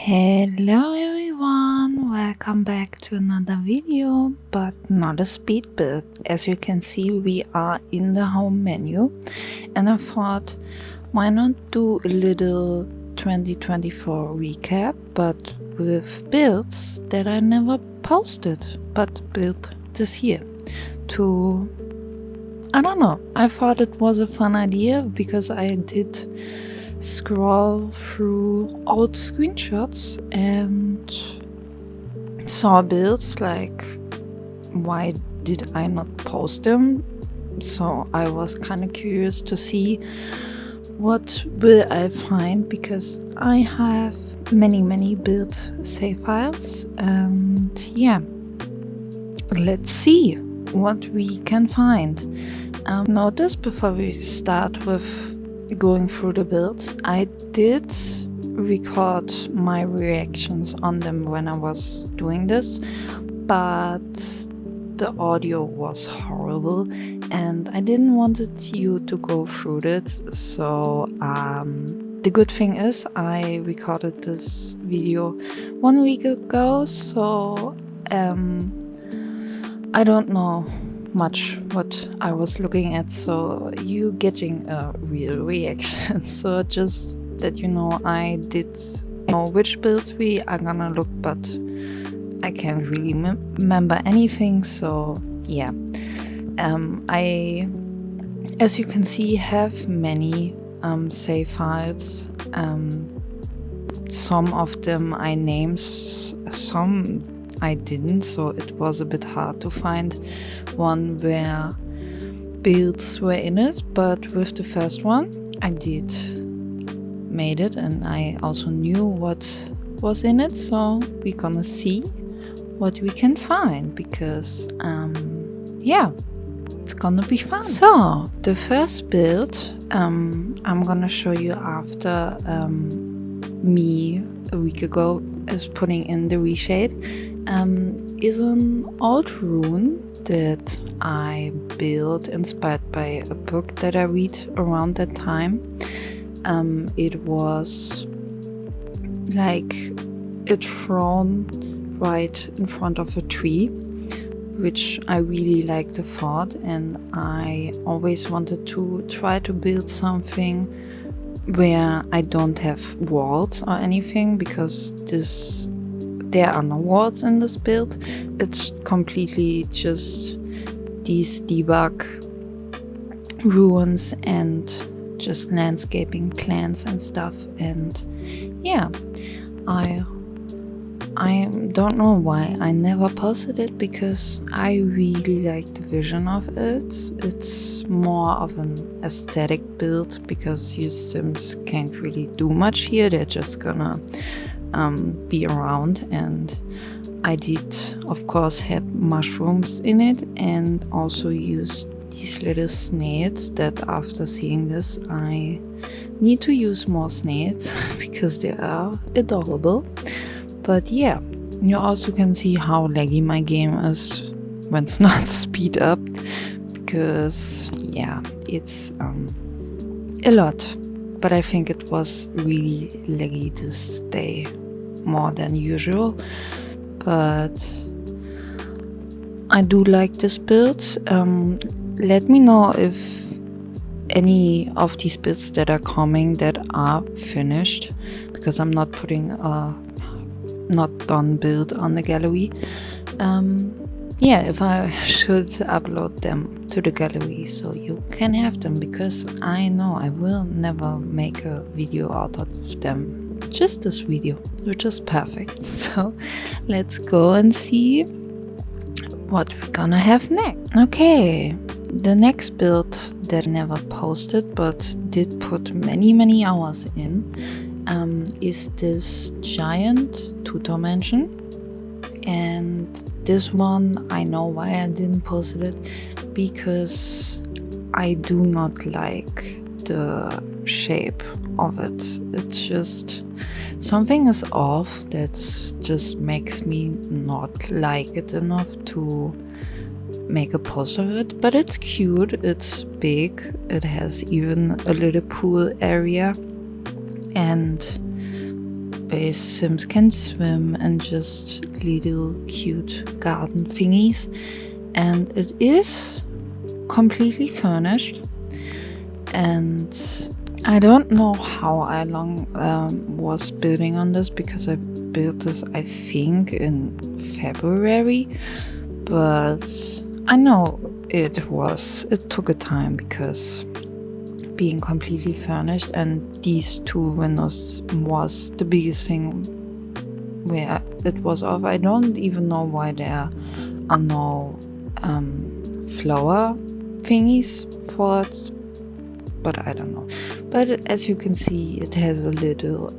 Hello everyone, welcome back to another video, but not a speed build. As you can see, we are in the home menu, and I thought, why not do a little 2024 recap, but with builds that I never posted, but built this year. I don't know, I thought it was a fun idea because I did scroll through old screenshots and saw builds like, why did I not post them? So I was kind of curious to see what will I find, because I have many build save files, and yeah, let's see what we can find. Notice before we start with going through the builds, I did record my reactions on them when I was doing this, but the audio was horrible and I didn't want you to go through it. So the good thing is I recorded this video 1 week ago, so I don't know much what I was looking at, so you getting a real reaction. So just that you know, I did know which builds we are gonna look, but I can't really remember anything. So yeah, I, as you can see, have many save files. Some of them I named, some I didn't, so it was a bit hard to find one where builds were in it. But with the first one I did made it, and I also knew what was in it, so we're gonna see what we can find, because yeah, it's gonna be fun. So the first build I'm gonna show you after me a week ago is putting in the Reshade, is an old rune that I built inspired by a book that I read around that time. It was like it thrown right in front of a tree, which I really liked the thought, and I always wanted to try to build something where I don't have walls or anything, because there are no walls in this build. It's completely just these debug ruins and just landscaping plants and stuff. And yeah, I don't know why I never posted it, because I really like the vision of it. It's more of an aesthetic build, because you Sims can't really do much here. They're just gonna be around, and I did of course had mushrooms in it, and also used these little snails that after seeing this I need to use more snails because they are adorable. But yeah, you also can see how laggy my game is when it's not speed up, because yeah, it's a lot. But I think it was really laggy this day, more than usual. But I do like this build. Let me know if any of these builds that are coming that are finished, because I'm not putting a not done build on the gallery. Yeah, if I should upload them to the gallery so you can have them, because I know I will never make a video out of them. Just this video, which is perfect. So let's go and see what we're gonna have next. Okay, the next build that I never posted but did put many hours in is this giant two-dimension. And this one, I know why I didn't post it, because I do not like the shape of it. It's just something is off that just makes me not like it enough to make a post of it. But it's cute, it's big, it has even a little pool area, and where Sims can swim and just little cute garden thingies. And it is completely furnished. And I don't know how I long was building on this, because I built this, I think, in February. But I know it took a time, because being completely furnished and these 2 windows was the biggest thing where it was off. I don't even know why there are no flower thingies for it, but I don't know. But as you can see, it has a little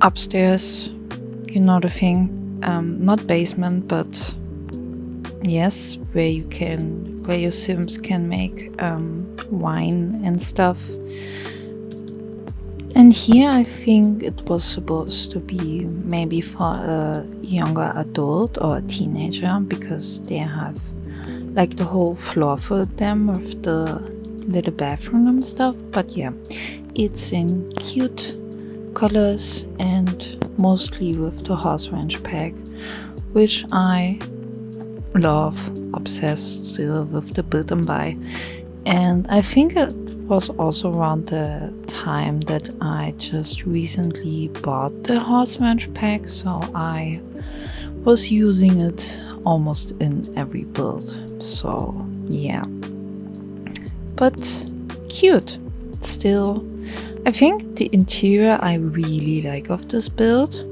upstairs, you know the thing, not basement, but yes, where your Sims can make wine and stuff. And here I think it was supposed to be maybe for a younger adult or a teenager, because they have like the whole floor for them with the little bathroom and stuff. But yeah, it's in cute colors and mostly with the horse ranch pack, which I love, obsessed still with the build and buy. And I think it was also around the time that I just recently bought the horse ranch pack, so I was using it almost in every build. So yeah, but cute still. I think the interior I really like of this build,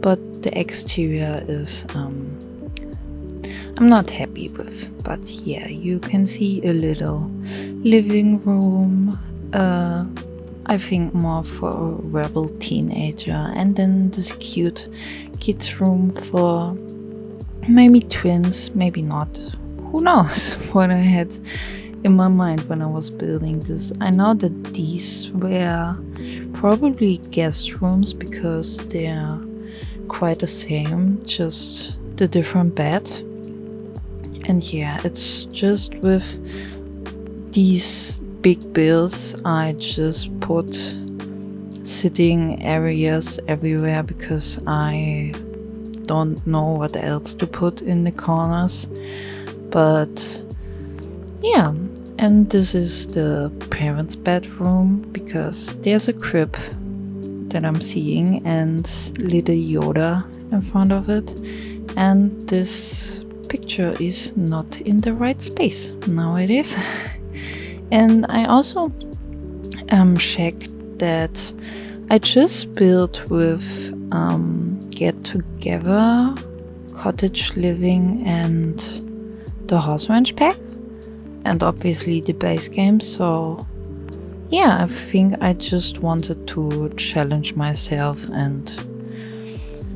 but the exterior is I'm not happy with. But yeah, you can see a little living room, I think more for a rebel teenager, and then this cute kids room for maybe twins, maybe not, who knows what I had in my mind when I was building this. I know that these were probably guest rooms, because they're quite the same, just the different bed. And yeah, it's just with these big builds, I just put sitting areas everywhere, because I don't know what else to put in the corners. But yeah, and this is the parents' bedroom, because there's a crib that I'm seeing and little Yoda in front of it. And this picture is not in the right space. Now it is. And I also checked that I just built with Get Together, Cottage Living, and the Horse Ranch pack, and obviously the base game. So yeah, I think I just wanted to challenge myself and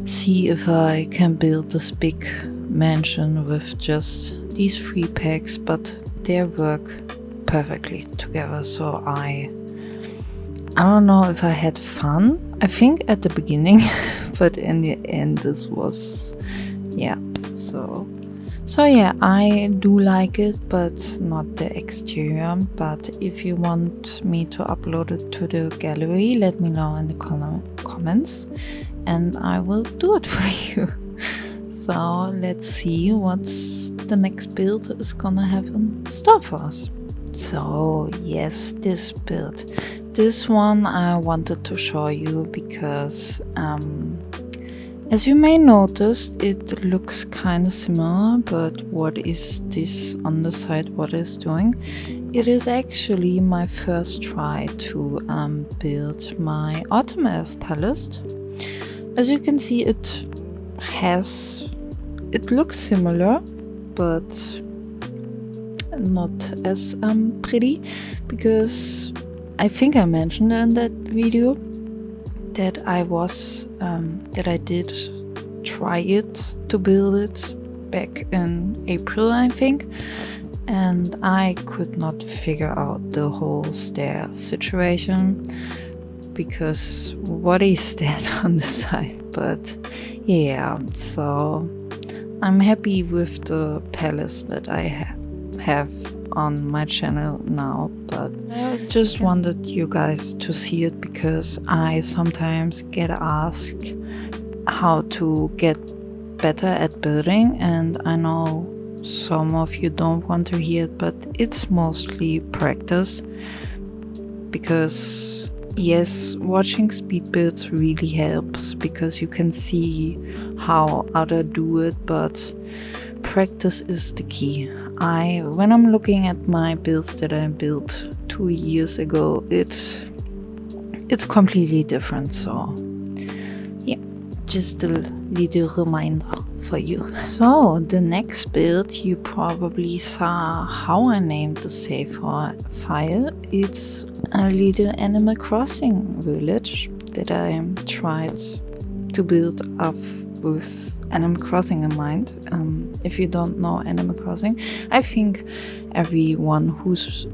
see if I can build this big mansion with just these 3 packs, but they work perfectly together. So I don't know if I had fun, I think at the beginning, but in the end this was, yeah, so yeah, I do like it, but not the exterior. But if you want me to upload it to the gallery, let me know in the comments and I will do it for you. So let's see what's the next build is gonna have in store for us. So yes, this build. This one I wanted to show you because as you may notice, it looks kind of similar, but what is this on the side, what it's doing? It is actually my first try to build my Autumn Elf Palace. As you can see, it looks similar, but not as pretty, because I think I mentioned in that video that I did try it to build it back in April, I think, and I could not figure out the whole stair situation, because what is that on the side? But yeah, so I'm happy with the palace that I have on my channel now, but I just wanted you guys to see it because I sometimes get asked how to get better at building, and I know some of you don't want to hear it, but it's mostly practice. Because yes, watching speed builds really helps because you can see how others do it, but practice is the key. When I'm looking at my builds that I built 2 years ago, it's completely different. So yeah, just a little reminder for you. So the next build, you probably saw how I named the save file. It's a little Animal Crossing village that I tried to build up with Animal Crossing in mind. If you don't know Animal Crossing, I think everyone who's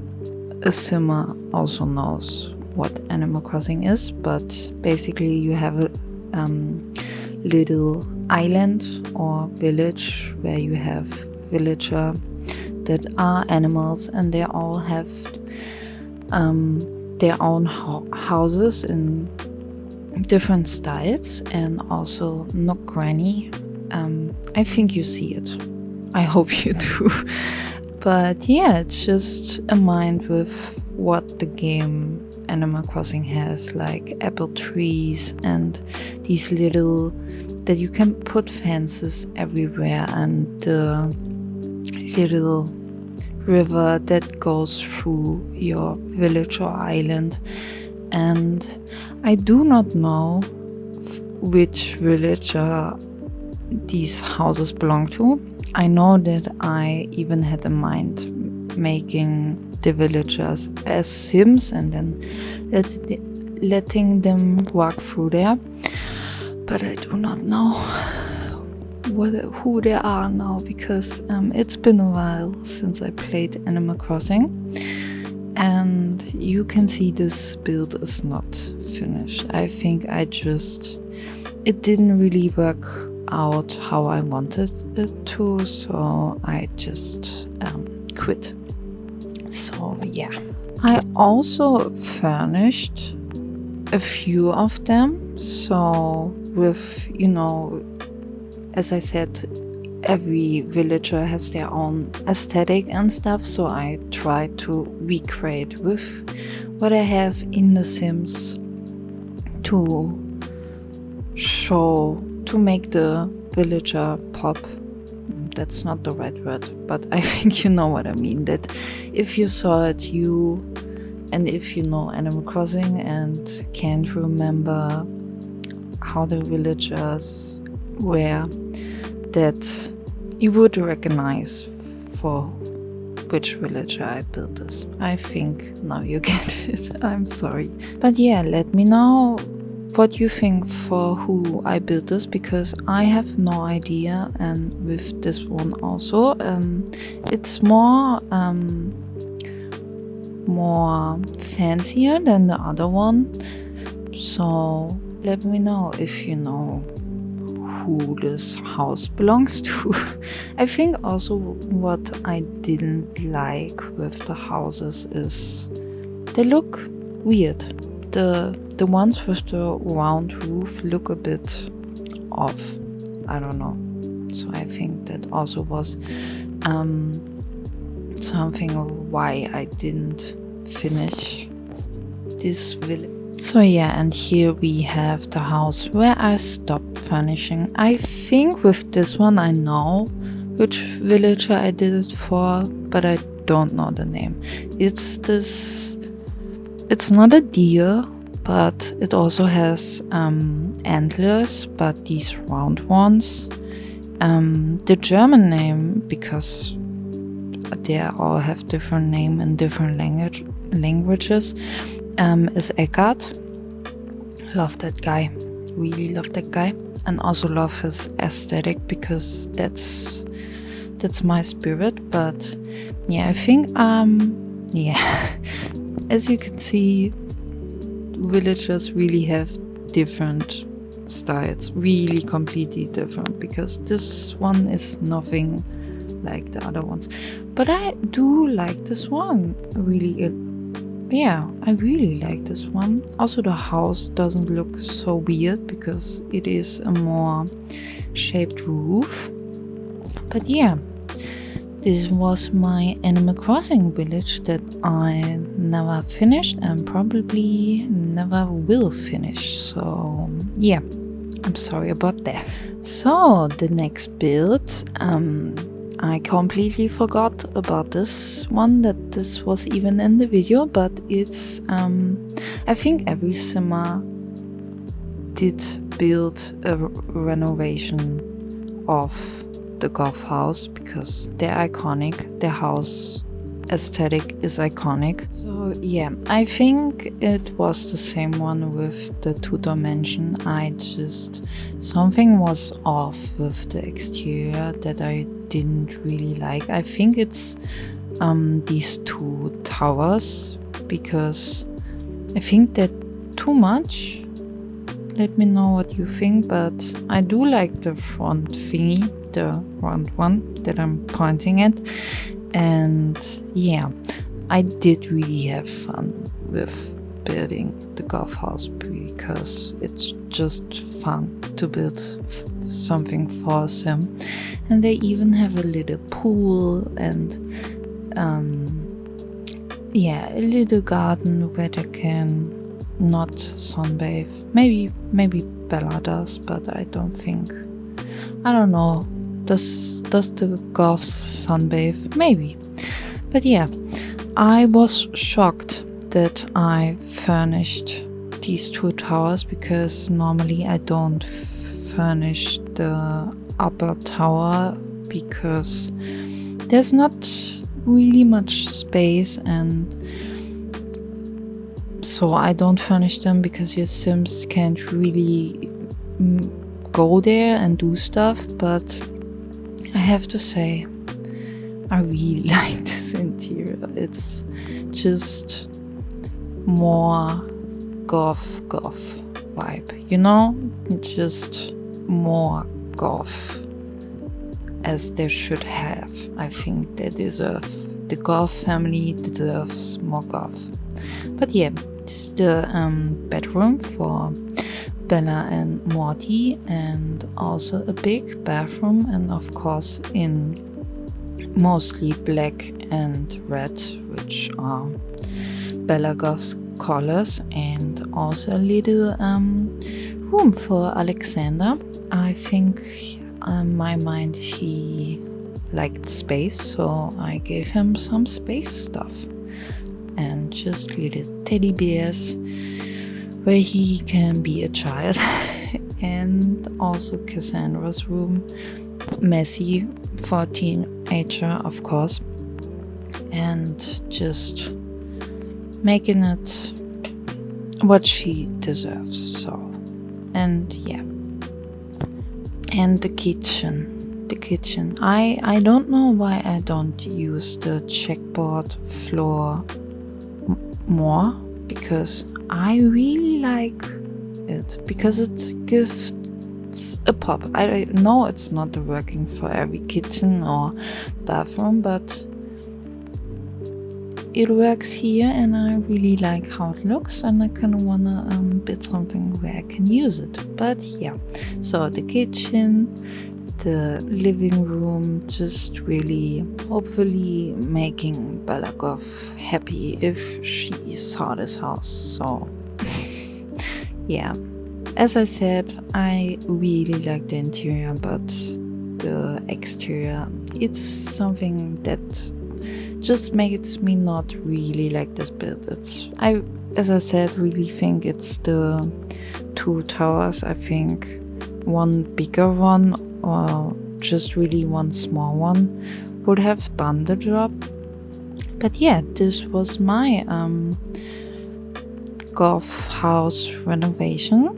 a simmer also knows what Animal Crossing is, but basically you have a little island or village where you have villager that are animals, and they all have their own houses in different styles, and also Nook Granny. I think you see it. I hope you do. But yeah, it's just a mind with what the game Animal Crossing has, like apple trees and these little that you can put fences everywhere, and the little river that goes through your village or island. And I do not know which village these houses belong to. I know that I even had in mind making the villagers as Sims and then letting them walk through there. But I do not know who they are now, because it's been a while since I played Animal Crossing. And you can see this build is not finished. I think it didn't really work out how I wanted it to, so I just quit. So yeah, I also furnished a few of them. So with, as I said, every villager has their own aesthetic and stuff, so I try to recreate with what I have in The Sims to make the villager pop. That's not the right word, but I think you know what I mean. That if you saw it, and if you know Animal Crossing and can't remember how the villagers were, that you would recognize for which villager I built this. I think now you get it. I'm sorry. But yeah, let me know what you think for who I built this, because I have no idea. And with this one also, it's more fancier than the other one. So let me know if you know who this house belongs to. I think also what I didn't like with the houses is they look weird. The ones with the round roof look a bit off. I don't know. So I think that also was something of why I didn't finish this village. So yeah, and here we have the house where I stopped furnishing. I think with this one I know which villager I did it for, but I don't know the name. It's not a deer, but it also has antlers, but these round ones. The German name, because they all have different name in different languages, is Eckhart. Love that guy, really love that guy, and also love his aesthetic, because that's my spirit. But yeah, I think yeah, as you can see, villagers really have different styles, really completely different, because this one is nothing like the other ones. But I do like this one. Really, yeah, I really like this one. Also, the house doesn't look so weird because it is a more shaped roof. But yeah, this was my Animal Crossing village that I never finished and probably never will finish. So yeah, I'm sorry about that. So the next build, I completely forgot about this one, that this was even in the video, but it's I think every simmer did build a renovation of the golf house because they're iconic. Their house aesthetic is iconic. So yeah, I think it was the same one with the 2-dimension. Something was off with the exterior that I didn't really like. I think it's these 2 towers, because I think they're too much. Let me know what you think, but I do like the front thingy, the round one that I'm pointing at. And yeah, I did really have fun with building the golf house because it's just fun to build something for a sim. And they even have a little pool and yeah, a little garden where they can not sunbathe. Maybe Bella does, but I don't think. I don't know. Does the golf sunbathe? Maybe. But yeah, I was shocked that I furnished these 2 towers because normally I don't furnish the upper tower because there's not really much space, and so I don't furnish them because your sims can't really go there and do stuff. But I have to say, I really like this interior. It's just more goth vibe, you know? Just more goth, as they should have. I think the goth family deserves more goth. But yeah, this is the bedroom for Bella and Morty, and also a big bathroom, and of course in mostly black and red, which are Bella Goth's colors, and also a little room for Alexander. I think in my mind he liked space, so I gave him some space stuff and just little teddy bears where he can be a child. And also Cassandra's room, messy for a teenager, of course, and just making it what she deserves. So, and yeah, and the kitchen. I don't know why I don't use the checkboard floor more, because I really like it, because it gives a pop. I know it's not working for every kitchen or bathroom, but it works here, and I really like how it looks, and I kind of wanna build something where I can use it. But yeah, so the kitchen, the living room, just really hopefully making Bella Goth happy if she saw this house. So yeah, as I said, I really like the interior, but the exterior, it's something that just makes me not really like this build. As I said, really think it's the 2 towers. I think one bigger one or just really one small one would have done the job. But yeah, this was my golf house renovation.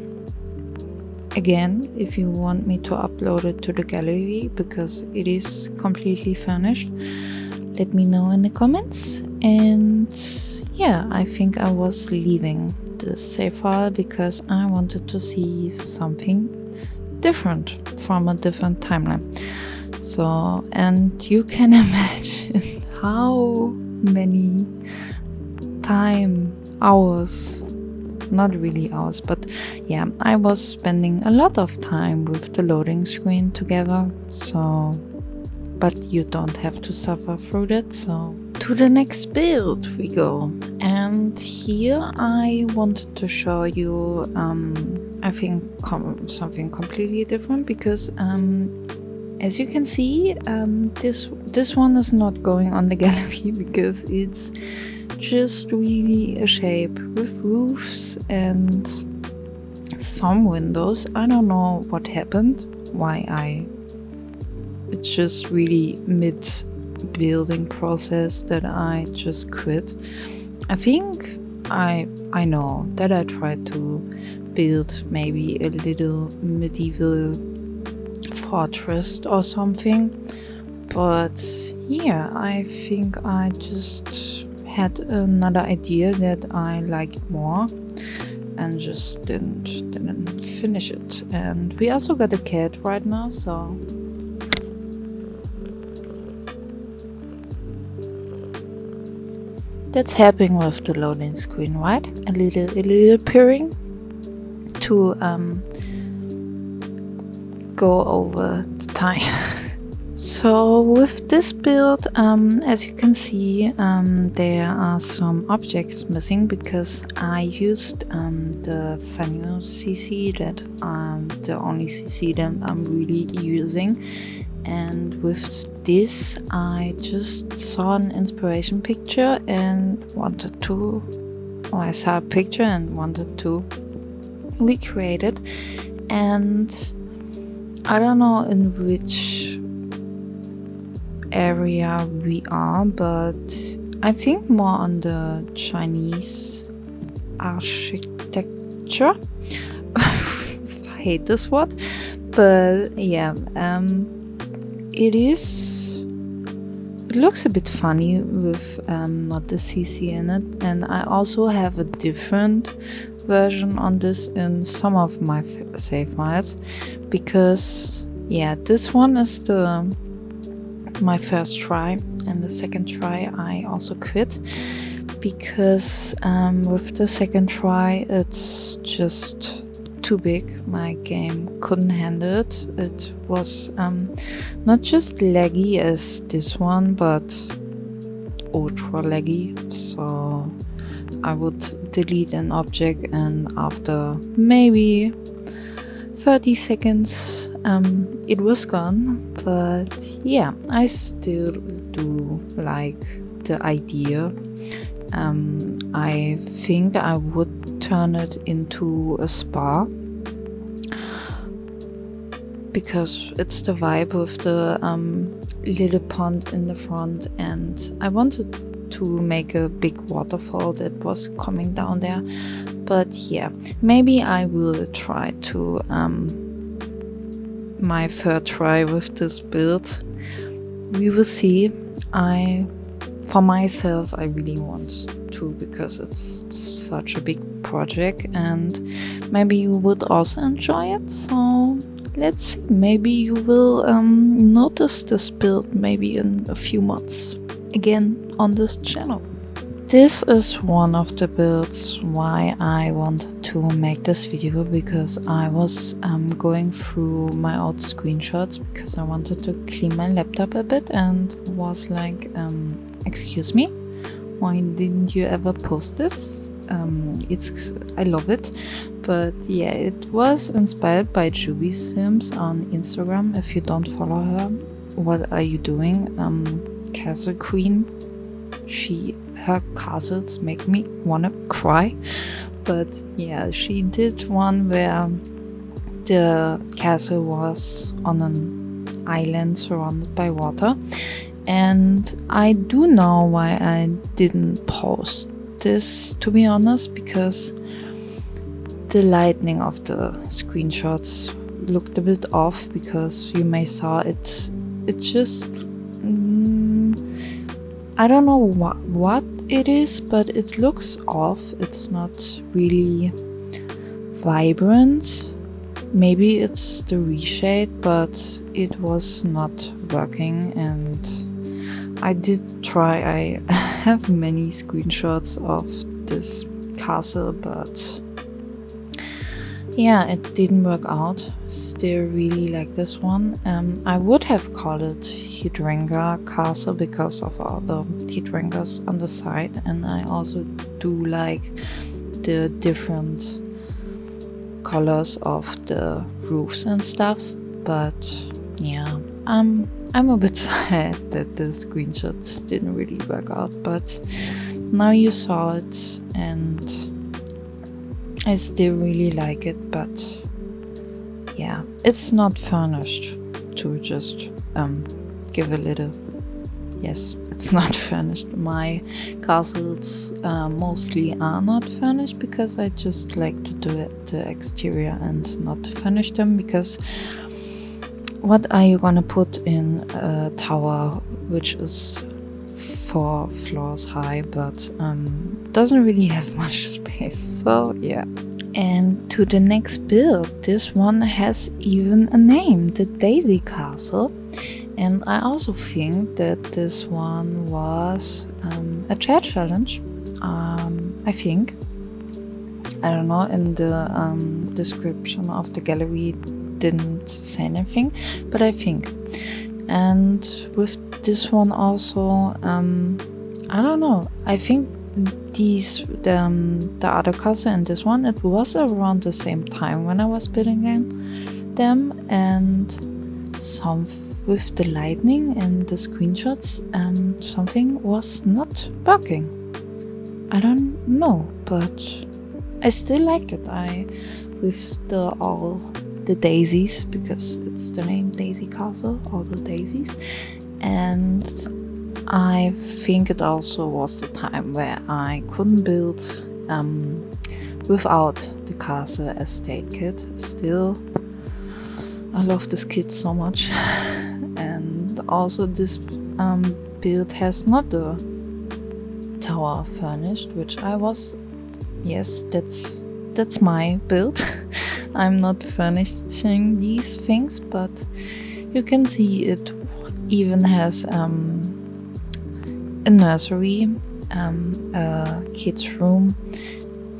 Again, if you want me to upload it to the gallery because it is completely furnished, let me know in the comments. And yeah, I think I was leaving the save file because I wanted to see something different from a different timeline. So, and you can imagine how many hours, not really hours, but yeah, I was spending a lot of time with the loading screen together. So, but you don't have to suffer through that. So to the next build we go, and here I wanted to show you I think something completely different, because as you can see, this one is not going on the gallery because it's just really a shape with roofs and some windows. I don't know what happened, it's just really mid building process that I just quit. I think I know that I tried to build maybe a little medieval fortress or something, but yeah, I think I just had another idea that I like more and just didn't finish it. And we also got a cat right now, so that's happening with the loading screen, right? A little purring to go over the time. So with this build, as you can see, there are some objects missing because I used the Fanyu CC, that the only CC that I'm really using. And with this, I just saw an inspiration picture and I saw a picture and wanted to recreate it. And I don't know in which area we are, but I think more on the Chinese architecture. I hate this word, but yeah, it looks a bit funny with not the CC in it, and I also have a different version on this in some of my save files, because yeah, this one is my first try, and the second try I also quit because with the second try it's just too big. My game couldn't handle it. It was not just laggy as this one, but ultra laggy. So I would delete an object and after maybe 30 seconds it was gone. But yeah, I still do like the idea. I think I would turn it into a spa because it's the vibe of the little pond in the front, and I wanted to make a big waterfall that was coming down there. But yeah, maybe I will try to my third try with this build. We will see. For myself, I really want to, because it's such a big project and maybe you would also enjoy it. So let's see, maybe you will notice this build maybe in a few months again on this channel. This is one of the builds why I wanted to make this video, because I was going through my old screenshots because I wanted to clean my laptop a bit and was like, excuse me, why didn't you ever post this? I love it. But yeah, it was inspired by Juby Sims on Instagram. If you don't follow her, what are you doing? Castle Queen. Her castles make me wanna cry. But yeah, she did one where the castle was on an island surrounded by water. And I do know why I didn't post this, to be honest, because the lighting of the screenshots looked a bit off, because you may saw it just I don't know what it is, but it looks off. It's not really vibrant. Maybe it's the reshade, but it was not working, and I did try. I have many screenshots of this castle, but yeah, it didn't work out. Still really like this one. I would have called it Hydrenga Castle because of all the Hydrengas on the side, and I also do like the different colors of the roofs and stuff. But yeah, I'm a bit sad that the screenshots didn't really work out, but now you saw it and I still really like it. But yeah, it's not furnished, to just give a little. Yes, it's not furnished. My castles mostly are not furnished because I just like to do it, the exterior, and not furnish them, because what are you gonna put in a tower which is 4 floors high but doesn't really have much space? So yeah. And to the next build, this one has even a name, the Daisy Castle. And I also think that this one was a chat challenge. I think. I don't know, in the description of the gallery didn't say anything, but I think. And with this one also, I don't know, I think the other castle and this one, it was around the same time when I was building them, and some with the lightning and the screenshots, something was not working. I don't know, but I still like it. With all the daisies, because it's the name Daisy Castle, all the daisies, and I think it also was the time where I couldn't build without the castle estate kit. Still, I love this kit so much. And also this build has not the tower furnished, which I was, yes, that's my build. I'm not furnishing these things, but you can see it even has a nursery, a kid's room,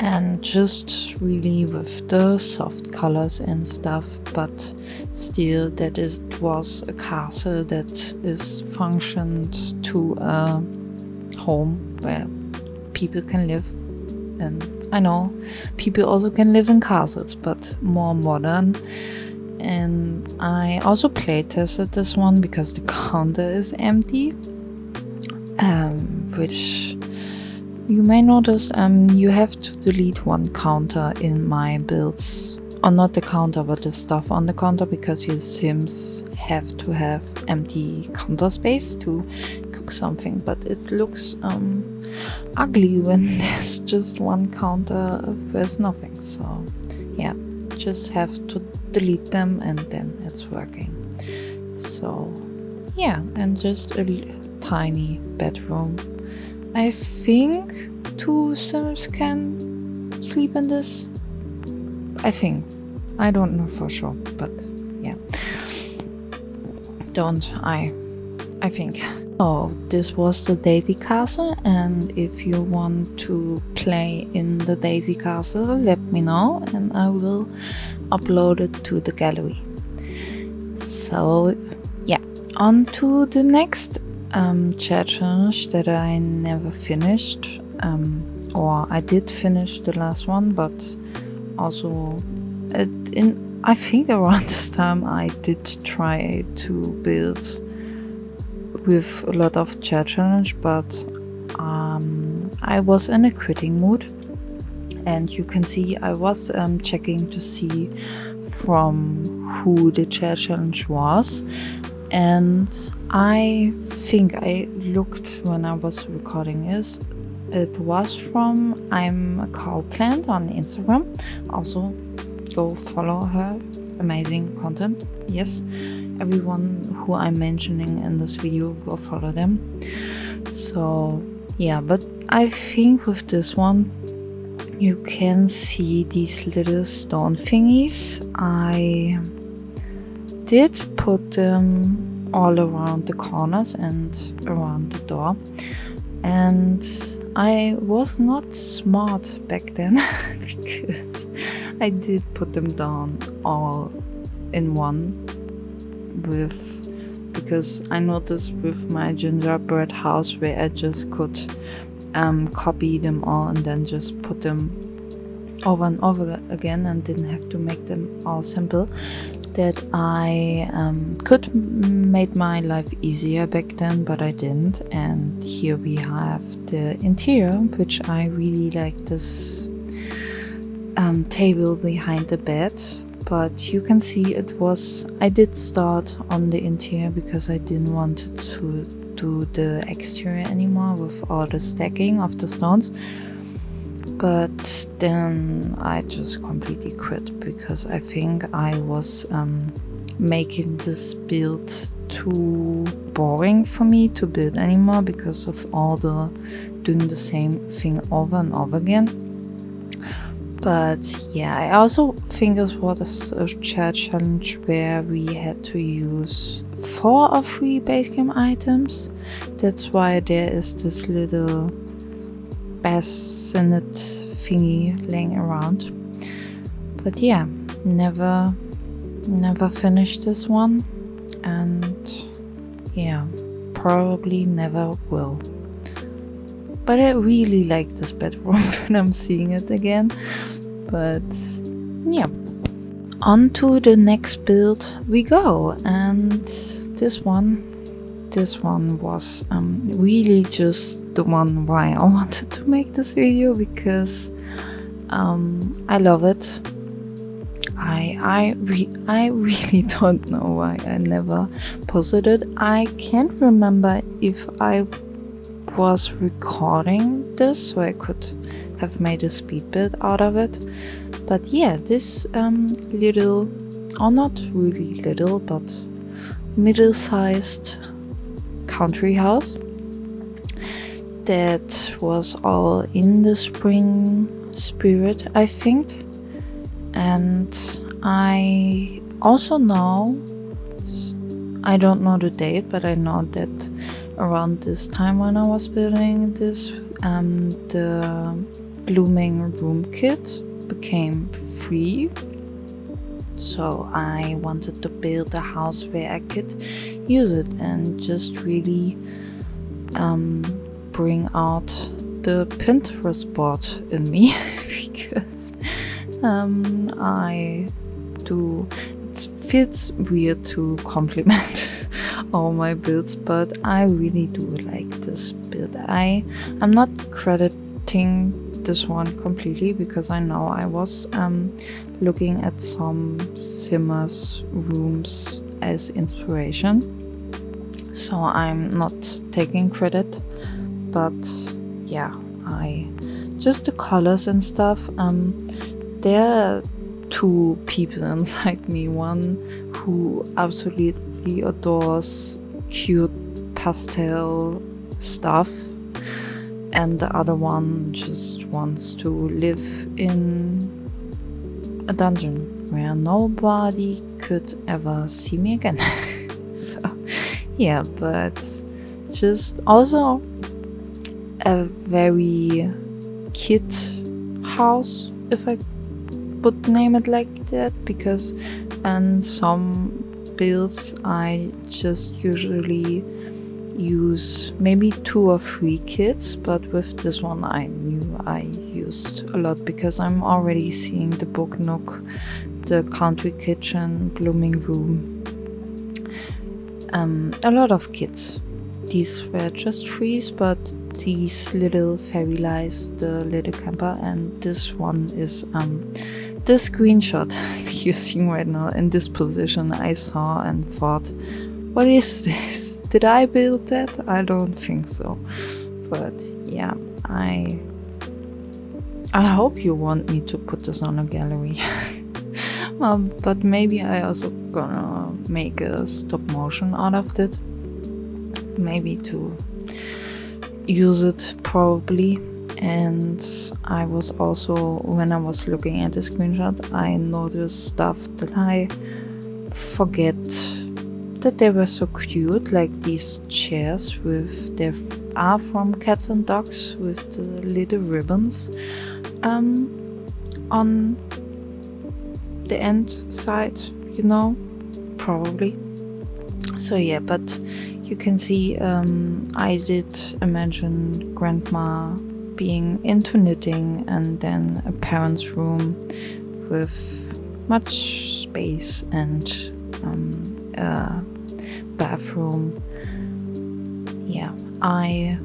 and just really with the soft colors and stuff, but still that it was a castle that is functioned to a home where people can live. And I know people also can live in castles, but more modern. And I also play tested this one because the counter is empty, which you may notice. You have to delete one counter in my builds, or not the counter but the stuff on the counter, because your sims have to have empty counter space to cook something. But it looks ugly when there's just one counter, there's nothing. So yeah, just have to delete them and then it's working. So yeah, and just a tiny bedroom. I think 2 sims can sleep in this. I think. I don't know for sure, but yeah. I think. So this was the Daisy Castle, and if you want to play in the Daisy Castle, let me know and I will upload it to the gallery. So yeah, on to the next chat challenge that I never finished, or I did finish the last one, but also I think around this time I did try to build with a lot of chat challenge, but I was in a quitting mood, and you can see I was checking to see from who the chat challenge was, and I think I looked when I was recording this. It was from I'm a Cow Plant on Instagram. Also go follow her, amazing content. Yes, everyone who I'm mentioning in this video, go follow them. So yeah, but I think with this one you can see these little stone thingies. I did put them all around the corners and around the door. And I was not smart back then because I did put them down all in one because I noticed with my gingerbread house where I just could copy them all and then just put them over and over again and didn't have to make them all simple, that I could made my life easier back then, but I didn't. And here we have the interior, which I really like, this table behind the bed. But you can see I did start on the interior because I didn't want to do the exterior anymore with all the stacking of the stones. But then I just completely quit because I think I was making this build too boring for me to build anymore because of all the doing the same thing over and over again. But yeah, I also think it was a challenge where we had to use 4 or 3 base game items. That's why there is this little bassinet thingy laying around. But yeah, never finished this one, and yeah, probably never will. But I really like this bedroom when I'm seeing it again. But yeah, on to the next build we go. And this one was really just the one why I wanted to make this video, because I love it. I really don't know why I never posted it. I can't remember if I was recording this so I could have made a speed build out of it. But yeah, this little, or not really little, but middle-sized country house that was all in the spring spirit, I think. And I also know, I don't know the date, but I know that around this time when I was building this, the blooming room kit became free. So I wanted to build a house where I could use it and just really bring out the Pinterest board in me because it feels weird to compliment all my builds, but I really do like this build. I'm not crediting this one completely because I know I was looking at some Simmers rooms as inspiration, so I'm not taking credit. But yeah, just the colors and stuff. There are 2 people inside me, one who absolutely adores cute pastel stuff, and the other one just wants to live in a dungeon where nobody could ever see me again. So yeah, but just also a very kid house, if I would name it like that, because in some builds I just usually use maybe 2 or 3 kits, but with this one I knew I used a lot because I'm already seeing the book nook, the country kitchen, blooming room, a lot of kits. These were just 3s, but these little fairy lights, the little camper, and this one is the screenshot you're seeing right now in this position. I saw and thought, what is this? Did I build that? I don't think so. But yeah, I hope you want me to put this on a gallery. But maybe I also gonna make a stop motion out of it. Maybe to use it probably. And I was also, when I was looking at the screenshot, I noticed stuff that I forget that they were so cute, like these chairs with their are from cats and dogs with the little ribbons on the end side, you know, probably. So yeah, but you can see I did imagine grandma being into knitting, and then a parent's room with much space and a bathroom. Yeah, I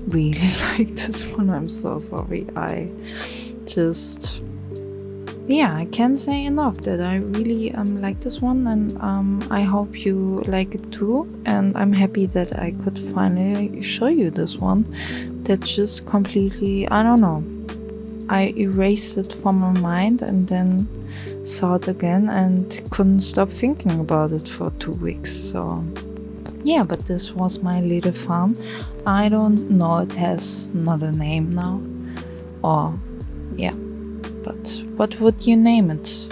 really like this one. I'm so sorry. I can't say enough that I really like this one, and I hope you like it too. And I'm happy that I could finally show you this one that just completely, I don't know, I erased it from my mind and then saw it again and couldn't stop thinking about it for 2 weeks. So yeah, but this was my little farm. I don't know, it has not a name now, or yeah, but what would you name it?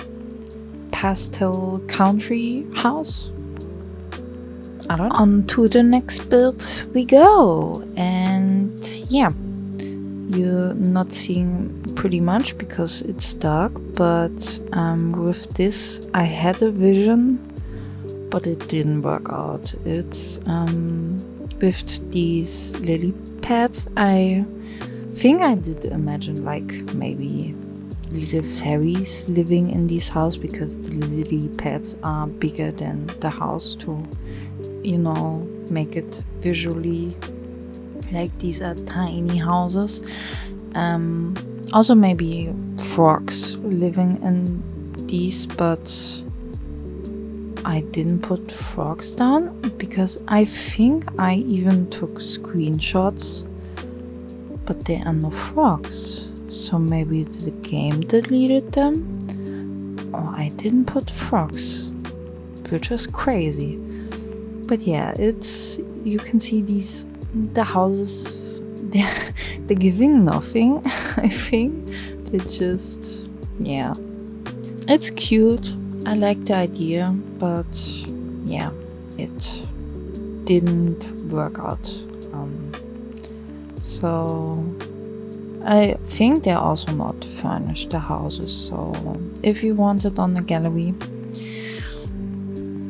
Pastel country house? I don't know. On to the next build we go. And yeah, you're not seeing pretty much because it's dark, but with this I had a vision, but it didn't work out. It's with these lily pads, I think I did imagine like maybe little fairies living in this house, because the lily pads are bigger than the house to, you know, make it visually like these are tiny houses. Also maybe frogs living in these, but I didn't put frogs down because I think I even took screenshots, but there are no frogs. So maybe the game deleted them, or I didn't put frogs, which is crazy. But yeah, it's, you can see these, the houses, they're giving nothing. I think they just, yeah, it's cute. I like the idea, but yeah, it didn't work out. So I think they're also not furnished, the houses. So if you want it on the gallery,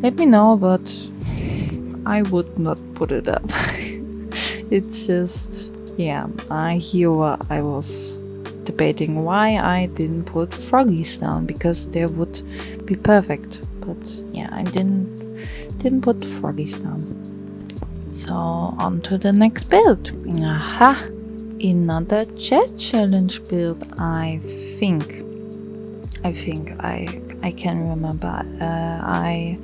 let me know, but I would not put it up. It's just, yeah, I was debating why I didn't put froggies down, because they would be perfect. But yeah, I didn't put froggies down. So on to the next build. Aha! Another chat challenge build. I think I can remember. I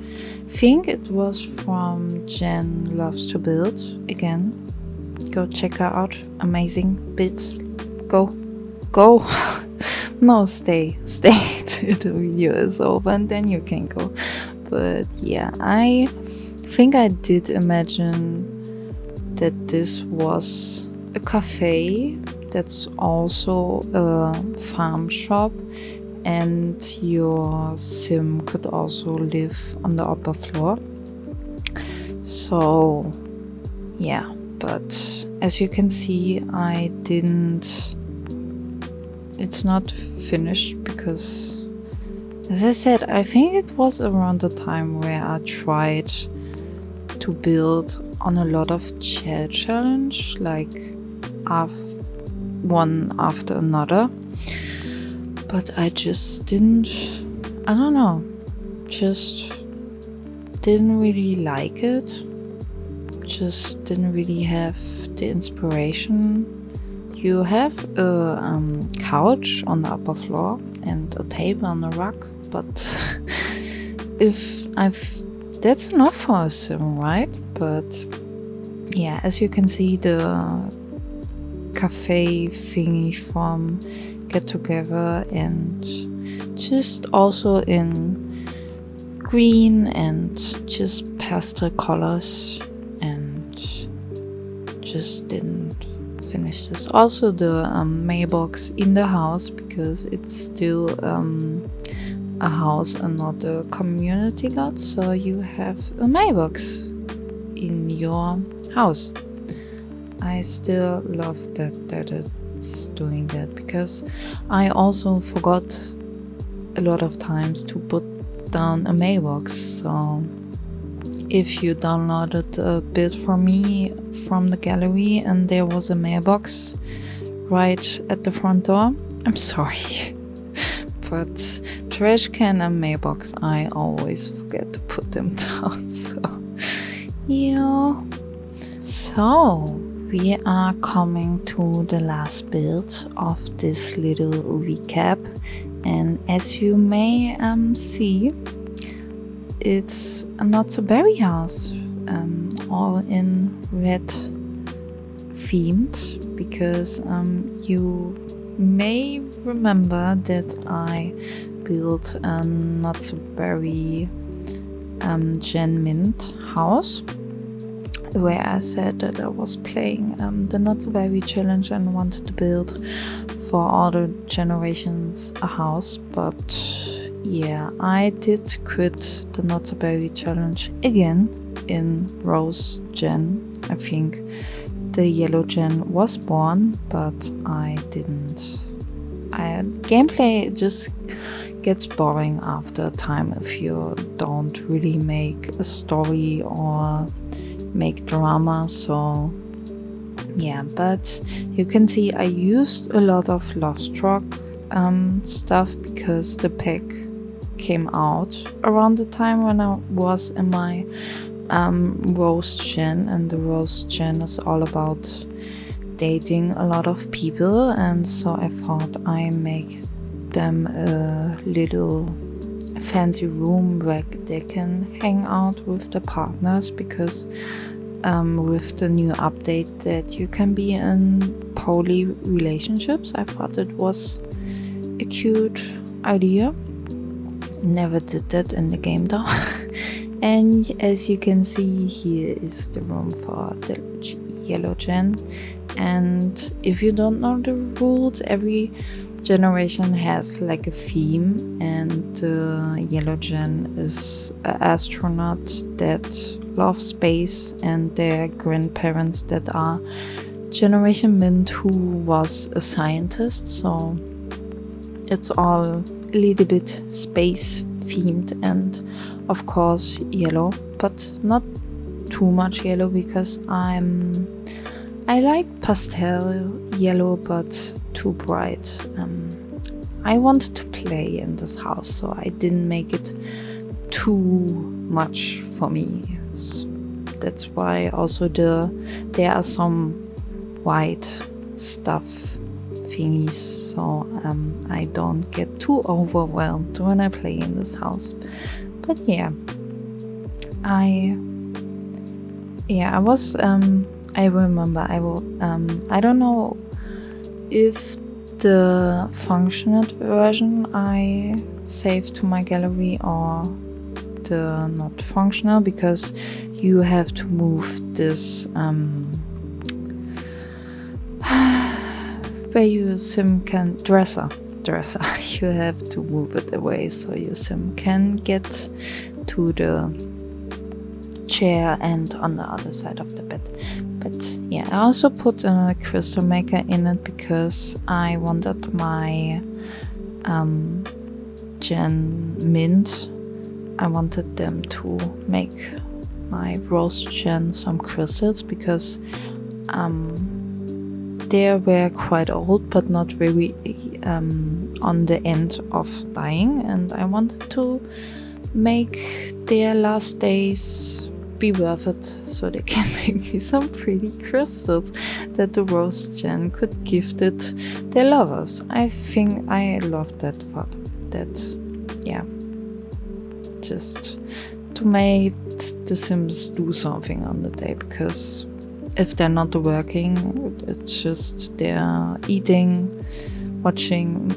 think it was from Jen Loves to Build. Again, go check her out. Amazing builds. Go. No, stay till the video is over and then you can go. But yeah, I think I did imagine that this was a cafe that's also a farm shop, and your sim could also live on the upper floor. So yeah, but as you can see, it's not finished because, as I said, I think it was around the time where I tried to build on a lot of chair challenge, like one after another, but I just didn't, I don't know, just didn't really like it, just didn't really have the inspiration. You have a couch on the upper floor and a table on the rug, but that's enough for a sim, right? But yeah, as you can see, the cafe thingy from Get Together, and just also in green and just pastel colors, and just didn't finish this. Also the mailbox in the house, because it's still a house and not a community lot, so you have a mailbox in your house. I still love that it's doing that, because I also forgot a lot of times to put down a mailbox. So if you downloaded a build for me from the gallery and there was a mailbox right at the front door, I'm sorry. But trash can and mailbox, I always forget to put them down. So yeah. So we are coming to the last build of this little recap, and as you may see, it's a not so berry house, all in red themed, because you may remember that I built a not so berry Gen Mint house, where I said that I was playing the Not So Berry challenge and wanted to build for all the generations a house. But yeah, I did quit the Not So Berry challenge again in Rose Gen. I think the Yellow Gen was born, but I didn't. Gameplay just gets boring after a time if you don't really make a story or make drama. So yeah, but you can see I used a lot of Lovestruck stuff, because the pack came out around the time when I was in my Rose Gen, and the Rose Gen is all about dating a lot of people, and so I thought I make them a little fancy room where they can hang out with the partners, because with the new update that you can be in poly relationships, I thought it was a cute idea. Never did that in the game though. And as you can see, here is the room for the Yellow Gen. And if you don't know the rules, every generation has like a theme, and Yellow Gen is an astronaut that loves space, and their grandparents that are Generation Mint, who was a scientist. So it's all a little bit space themed, and of course yellow, but not too much yellow, because I like pastel yellow, but too bright. I wanted to play in this house, so I didn't make it too much for me. That's why also there are some white stuff thingies, so I don't get too overwhelmed when I play in this house. But yeah, I was I remember I don't know if the functional version I saved to my gallery or the not functional, because you have to move this where your sim can dresser you have to move it away so your sim can get to the chair and on the other side of the bed. But yeah, I also put a crystal maker in it because I wanted my Gen Mint, I wanted them to make my Rose Gen some crystals, because they were quite old but not very on the end of dying, and I wanted to make their last days be worth it, so they can make me some pretty crystals that the Rose Gen could gift it their lovers. I think I love that thought. That, yeah, just to make the Sims do something on the day, because if they're not working, it's just they're eating, watching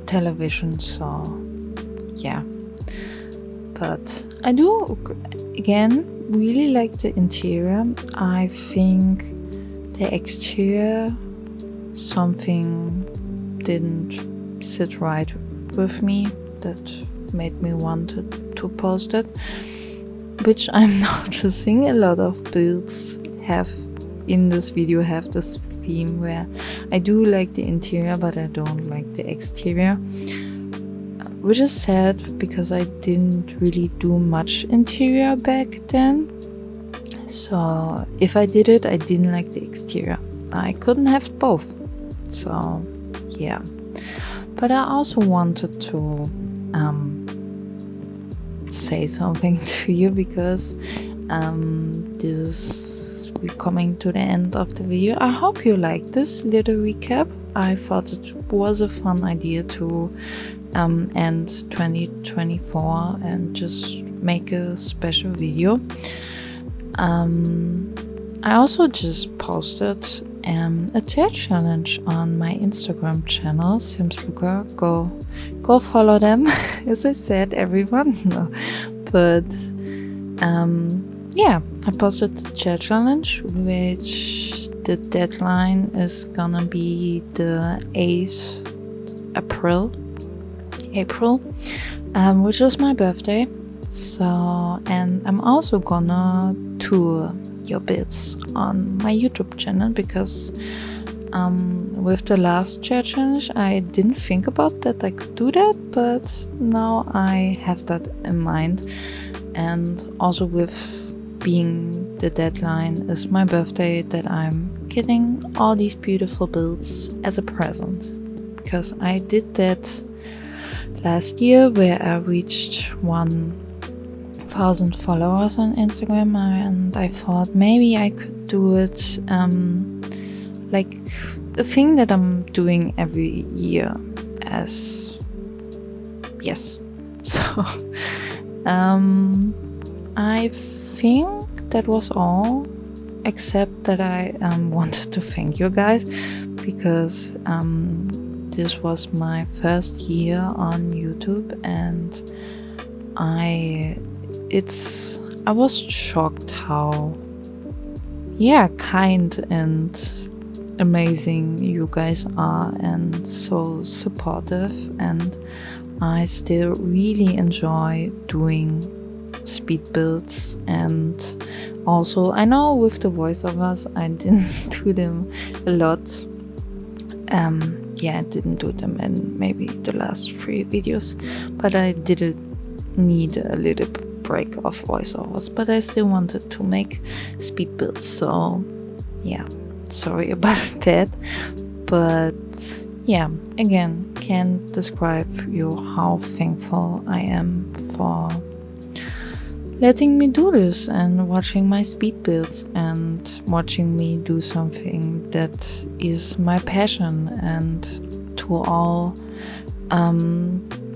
television. So yeah, but I do again really like the interior. I think the exterior something didn't sit right with me that made me want to post it, which I'm noticing a lot of builds have in this video have this theme where I do like the interior but I don't like the exterior, which is sad because I didn't really do much interior back then. So if I did it, I didn't like the exterior. I couldn't have both. So yeah, but I also wanted to say something to you because this is coming to the end of the video. I hope you liked this little recap. I thought it was a fun idea to end 2024 and just make a special video. I also just posted a tier challenge on my Instagram channel, SimsLuca. Go follow them. As I said, everyone. No. But yeah, I posted the tier challenge, which the deadline is gonna be the 8th April, which is my birthday. So, and I'm also gonna tour your builds on my YouTube channel because with the last chair challenge I didn't think about that I could do that, but now I have that in mind. And also with being the deadline is my birthday, that I'm getting all these beautiful builds as a present, because I did that last year where I reached 1,000 followers on Instagram, and I thought maybe I could do it like a thing that I'm doing every year as yes. So I think that was all, except that I wanted to thank you guys because this was my first year on YouTube, and I was shocked how kind and amazing you guys are and so supportive, and I still really enjoy doing speed builds. And also I know with the voiceovers I didn't do them a lot. I didn't do them in maybe the last 3 videos, but I didn't need a little break of voiceovers, but I still wanted to make speed builds, so yeah, sorry about that. But yeah, again, can't describe you how thankful I am for letting me do this and watching my speed builds and watching me do something that is my passion. And to all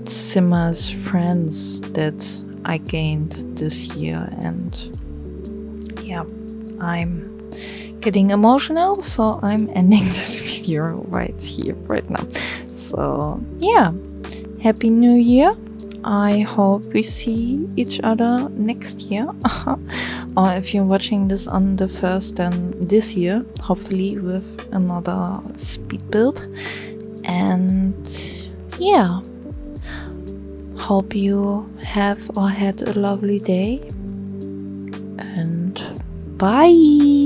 Simmers friends that I gained this year, and yeah, I'm getting emotional, so I'm ending this video right here, right now. So yeah, Happy New Year. I hope we see each other next year. Or if you're watching this on the 1st, then this year, hopefully with another speed build. And yeah, hope you have or had a lovely day. And bye!